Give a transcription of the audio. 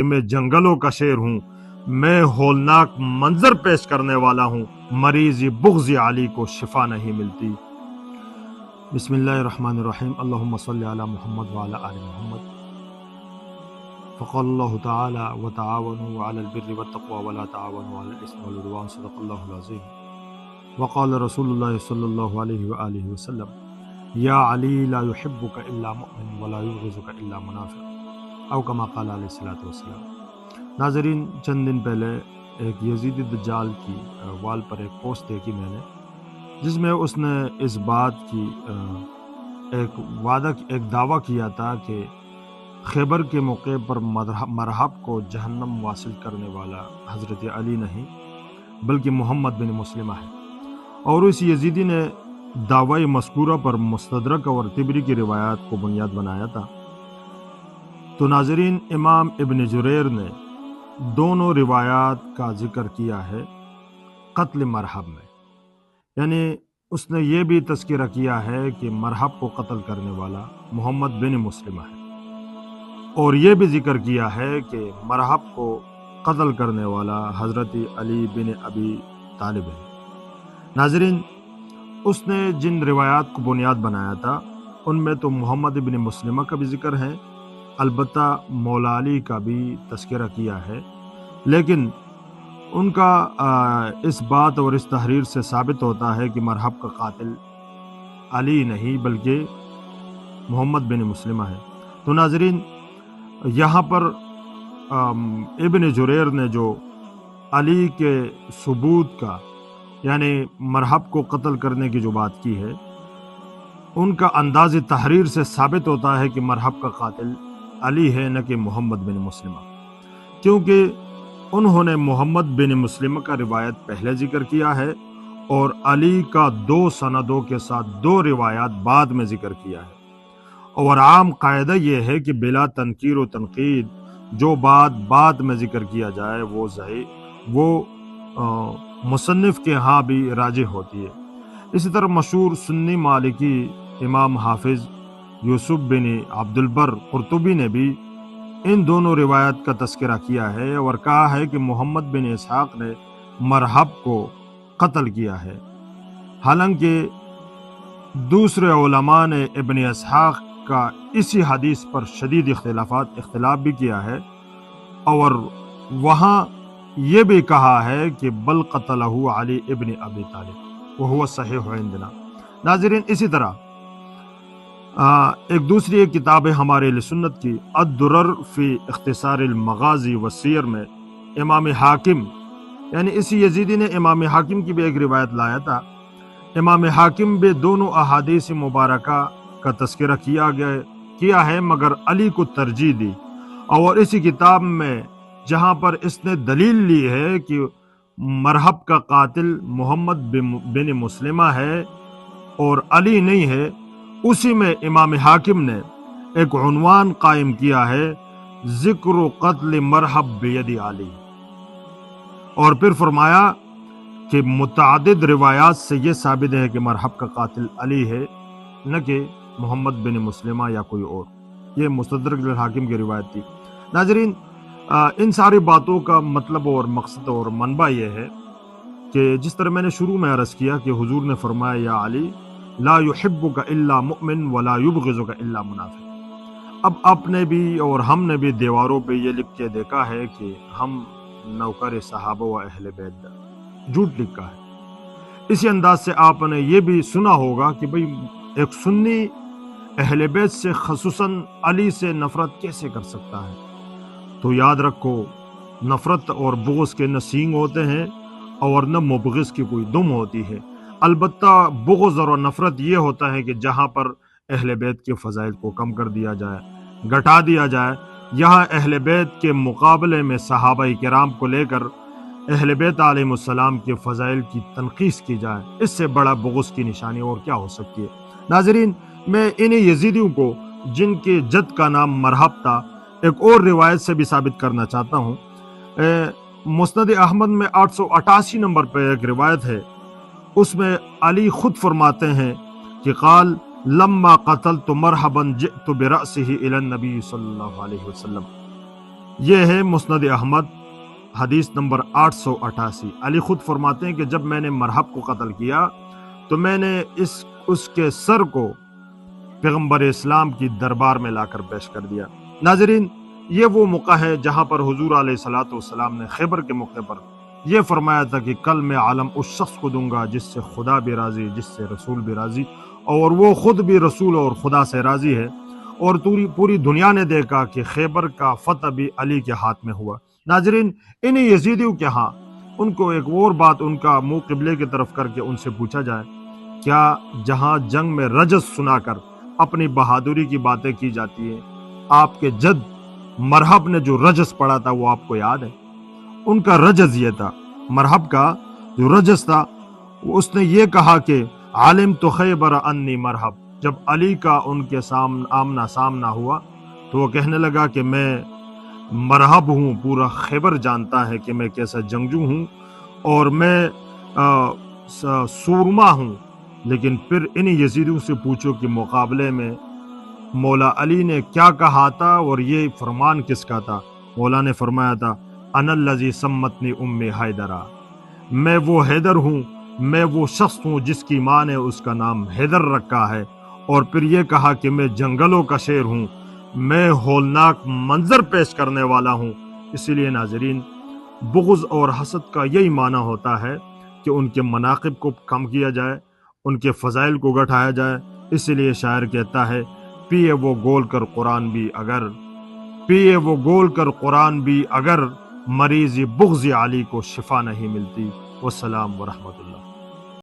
میں جنگلوں کا شیر ہوں، میں ہولناک منظر پیش کرنے والا ہوں، مریض بغض علی کو شفا نہیں ملتی۔ بسم اللہ الرحمن الرحیم، اللہم صلی علی محمد وعلی آل محمد۔ فقال اللہ تعالی وتعاونوا علی البر والتقوى ولا تعاونوا علی الاثم والعدوان، صدق اللہ العظیم۔ وقال رسول اللہ صلی اللہ علیہ وآلہ وسلم، یا علی لا يحبک الا مؤمن ولا یبغضک الا منافق، او کما قال علیہ الصلوۃ والسلام۔ ناظرین، چند دن پہلے ایک یزیدی دجال کی وال پر ایک پوسٹ دیکھی میں نے، جس میں اس نے اس بات کی ایک دعویٰ کیا تھا کہ خیبر کے موقع پر مرحب کو جہنم واصل کرنے والا حضرت علی نہیں بلکہ محمد بن مسلمہ ہے، اور اس یزیدی نے دعوی مذکورہ پر مستدرک اور طبری کی روایات کو بنیاد بنایا تھا۔ تو ناظرین، امام ابن جریر نے دونوں روایات کا ذکر کیا ہے قتل مرحب میں، یعنی اس نے یہ بھی تذکرہ کیا ہے کہ مرحب کو قتل کرنے والا محمد بن مسلمہ ہے، اور یہ بھی ذکر کیا ہے کہ مرحب کو قتل کرنے والا حضرت علی بن ابی طالب ہے۔ ناظرین، اس نے جن روایات کو بنیاد بنایا تھا ان میں تو محمد بن مسلمہ کا بھی ذکر ہے، البتہ مولا علی کا بھی تذکرہ کیا ہے، لیکن ان کا اس بات اور اس تحریر سے ثابت ہوتا ہے کہ مرحب کا قاتل علی نہیں بلکہ محمد بن مسلمہ ہے۔ تو ناظرین، یہاں پر ابن جریر نے جو علی کے ثبوت کا، یعنی مرحب کو قتل کرنے کی جو بات کی ہے، ان کا انداز تحریر سے ثابت ہوتا ہے کہ مرحب کا قاتل علی ہے نہ کہ محمد بن مسلمہ، کیونکہ انہوں نے محمد بن مسلمہ کا روایت پہلے ذکر کیا ہے اور علی کا 2 سندوں کے ساتھ 2 روایات بعد میں ذکر کیا ہے، اور عام قاعدہ یہ ہے کہ بلا تنکیر و تنقید جو بات بعد میں ذکر کیا جائے وہ مصنف کے ہاں بھی راجح ہوتی ہے۔ اسی طرح مشہور سنی مالکی امام حافظ یوسف بن عبد البر قرطبی نے بھی ان دونوں روایات کا تذکرہ کیا ہے اور کہا ہے کہ محمد بن اسحاق نے مرحب کو قتل کیا ہے، حالانکہ دوسرے علماء نے ابن اسحاق کا اسی حدیث پر شدید اختلاف بھی کیا ہے، اور وہاں یہ بھی کہا ہے کہ بل قتلہ علی ابن ابی طالب وہو صحیح عندنا۔ ناظرین، اسی طرح ایک دوسری کتاب ہے ہمارے اہل سنت کی، الدرر فی اختصار المغازی والسیر میں امام حاکم، یعنی اسی یزیدی نے امام حاکم کی بھی ایک روایت لایا تھا۔ امام حاکم بھی دونوں احادیث مبارکہ کا تذکرہ کیا ہے مگر علی کو ترجیح دی، اور اسی کتاب میں جہاں پر اس نے دلیل لی ہے کہ مرحب کا قاتل محمد بن مسلمہ ہے اور علی نہیں ہے، اسی میں امام حاکم نے ایک عنوان قائم کیا ہے، ذکر قتل مرحب بید علی، اور پھر فرمایا کہ متعدد روایات سے یہ ثابت ہے کہ مرحب کا قاتل علی ہے نہ کہ محمد بن مسلمہ یا کوئی اور۔ یہ مستدرک الحاکم کی روایت تھی۔ ناظرین، ان ساری باتوں کا مطلب اور مقصد اور منبع یہ ہے کہ جس طرح میں نے شروع میں عرض کیا کہ حضور نے فرمایا، یا علی لا يحبک الا مؤمن ولا یبغضک الا منافق۔ اب آپ نے بھی اور ہم نے بھی دیواروں پہ یہ لکھ کے دیکھا ہے کہ ہم نوکر صحابہ و اہل بیت، جھوٹ لکھا ہے۔ اسی انداز سے آپ نے یہ بھی سنا ہوگا کہ بھئی ایک سنی اہل بیت سے خصوصاً علی سے نفرت کیسے کر سکتا ہے؟ تو یاد رکھو، نفرت اور بغض کے نہ سینگ ہوتے ہیں اور نہ مبغض کی کوئی دم ہوتی ہے، البتہ بغض اور نفرت یہ ہوتا ہے کہ جہاں پر اہل بیت کے فضائل کو کم کر دیا جائے، گھٹا دیا جائے، یہاں اہل بیت کے مقابلے میں صحابہ کرام کو لے کر اہل بیت علیہ السلام کے فضائل کی تنقیص کی جائے، اس سے بڑا بغض کی نشانی اور کیا ہو سکتی ہے؟ ناظرین، میں انہیں یزیدیوں کو جن کے جد کا نام مرحب تھا ایک اور روایت سے بھی ثابت کرنا چاہتا ہوں۔ مسند احمد میں 888 نمبر پہ ایک روایت ہے، اس میں علی خود فرماتے ہیں کہ قال لما قتلت مرحبا جئت برأسه الى النبی صلی اللہ علیہ وسلم، یہ ہے مسند احمد حدیث نمبر 888۔ علی خود فرماتے ہیں کہ جب میں نے مرحب کو قتل کیا تو میں نے اس کے سر کو پیغمبر اسلام کی دربار میں لا کر پیش کر دیا۔ ناظرین، یہ وہ موقع ہے جہاں پر حضور علیہ الصلوۃ والسلام نے خیبر کے موقع پر یہ فرمایا تھا کہ کل میں عالم اس شخص کو دوں گا جس سے خدا بھی راضی، جس سے رسول بھی راضی، اور وہ خود بھی رسول اور خدا سے راضی ہے۔ اور پوری دنیا نے دیکھا کہ خیبر کا فتح بھی علی کے ہاتھ میں ہوا۔ ناظرین، انہیں یزیدیوں کے ہاں ان کو ایک اور بات ان کا منہ قبلے کی طرف کر کے ان سے پوچھا جائے، کیا جہاں جنگ میں رجس سنا کر اپنی بہادری کی باتیں کی جاتی ہیں، آپ کے جد مرحب نے جو رجس پڑھا تھا وہ آپ کو یاد ہے؟ ان کا رجز یہ تھا، مرحب کا جو رجز تھا، اس نے یہ کہا کہ عالم تو خیبر انی مرحب۔ جب علی کا ان کے آمنا سامنا ہوا تو وہ کہنے لگا کہ میں مرحب ہوں، پورا خیبر جانتا ہے کہ میں کیسا جنگجو ہوں اور میں سورما ہوں۔ لیکن پھر انہی یزیدیوں سے پوچھو کہ مقابلے میں مولا علی نے کیا کہا تھا اور یہ فرمان کس کا تھا؟ مولا نے فرمایا تھا، انا الذی سمتنی امی حیدرہ، میں وہ حیدر ہوں، میں وہ شخص ہوں جس کی ماں نے اس کا نام حیدر رکھا ہے۔ اور پھر یہ کہا کہ میں جنگلوں کا شیر ہوں، میں ہولناک منظر پیش کرنے والا ہوں۔ اسی لیے ناظرین، بغض اور حسد کا یہی معنی ہوتا ہے کہ ان کے مناقب کو کم کیا جائے، ان کے فضائل کو گھٹایا جائے۔ اسی لیے شاعر کہتا ہے، پیے وہ گول کر قرآن بھی اگر مریض بغض علی کو شفا نہیں ملتی۔ والسلام ورحمۃ اللہ۔